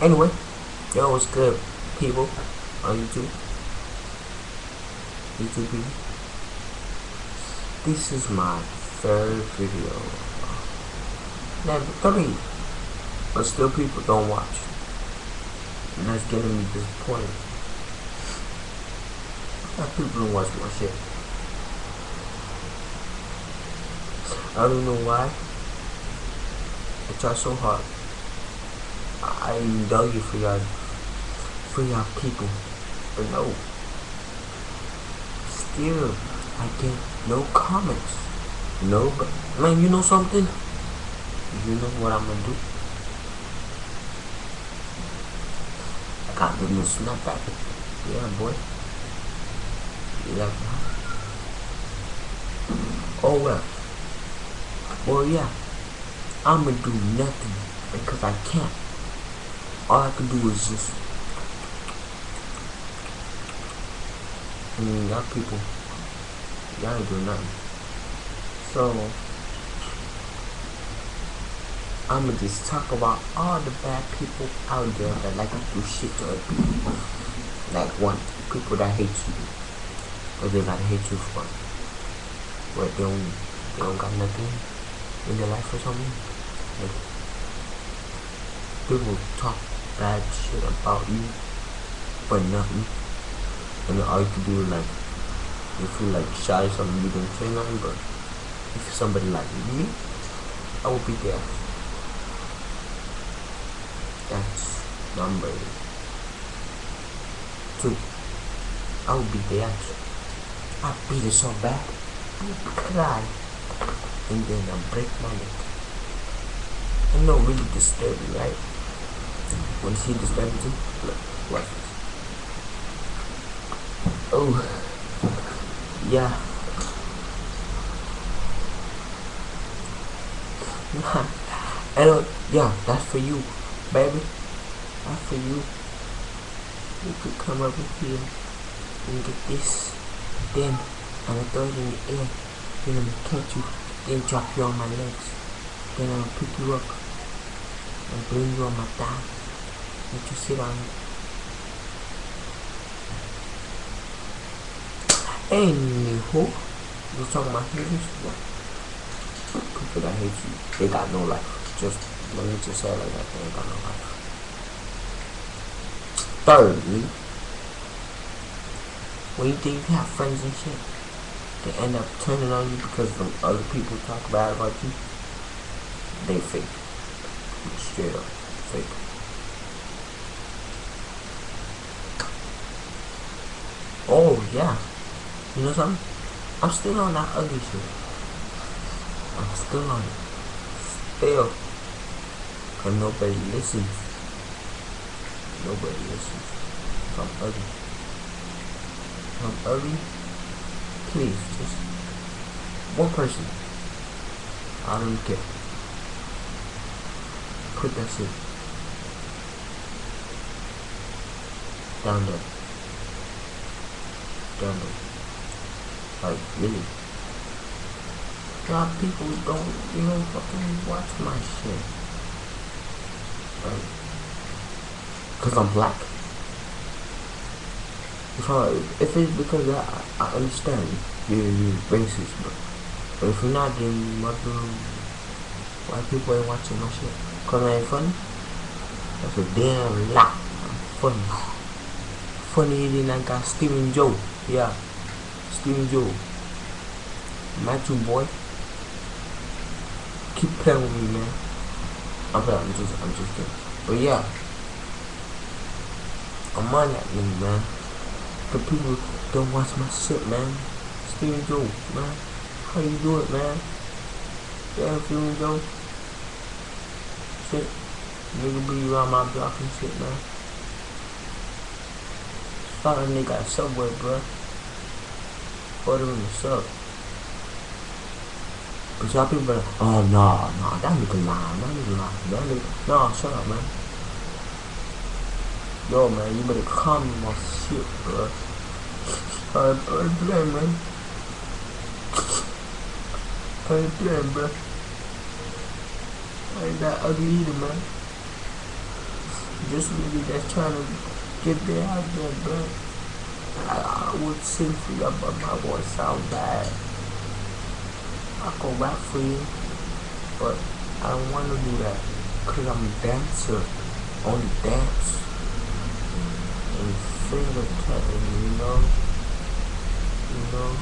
Anyway, yo, what's good, people on YouTube? People. This is my third video. Number 3. But still people don't watch. And that's getting me disappointed. People don't watch my shit. I don't know why. I try so hard. I indulge you for y'all people. But no. Still, I get no comments. No, but man, you know something? You know what I'm gonna do? I got the new snapback. Yeah, boy. You like that? Oh well. Well, yeah. I'm gonna do nothing because I can't. All I can do is just. Y'all people, y'all ain't doing nothing. So, I'ma just talk about all the bad people out there that like to do shit to other people. Like people that hate you, or they gotta hate you for what they don't got nothing in their life or something. Like, people talk bad shit about you for nothing. And all you can do is like, if you like shy or something, you don't say nothing. But if somebody like me, I will be there. That's number 2. I will be there. I beat it so bad, I cry, and then I break my neck. I know, really disturbing, right? When you see disturbing too, look, watch this. Oh, yeah. And yeah, that's for you, baby. That's for you. You could come over here and get this. Then I'm gonna throw it in the air. Then I'm gonna catch you. Then drop you on my legs. Then I'm gonna pick you up and bring you on my thigh. Let you sit on it. Anywho, you talking about haters? People that hate you, they got no life. Just let me just say it like that. They ain't got no life. Thirdly, when you think you have friends and shit, they end up turning on you because some other people talk bad about you. They fake. Straight up fake. Oh yeah. You know something? I'm still on that ugly shit. I'm still on it. Still. Cause nobody listens. Nobody listens. If I'm ugly. If I'm ugly, please, just one person. I don't care. Put that shit down there. Down there. Like, really. A lot of people don't even fucking watch my shit. Right? Cause I'm black. If it's because I understand you're racist, but if you're not, then why people ain't watching my shit? Cause I ain't funny? That's a damn lie. I'm funny. Funnier than I got Steven Joe. Yeah. Steven Joe. Matthew boy. Keep playing with me, man. I'm just kidding. But yeah. I'm on that nigga, man. But people don't watch my shit, man. Steven Joe, man. How you do it, man? Yeah, Steven Joe. Shit. Nigga be around my block and shit, man. Thought a nigga at Subway, bruh. Order in the sub. But y'all people like, oh nah, that nigga lying, nah, shut up, man. Yo, man, you better calm my shit, bro. Alright, man. ain't playing, bro. I ain't that ugly either, man. Just really that's trying to get there out there, bro. I would sing for you, but my voice sound bad. I can rap for you, but I don't want to do that. Cause I'm a dancer. Only dance. And finger tapping, you know? You know?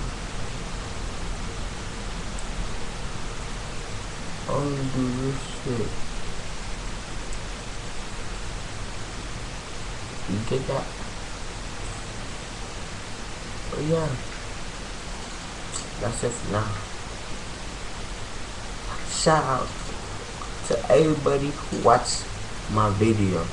Only do this shit. You get that? But yeah. That's it for now. Shout out to everybody who watched my video.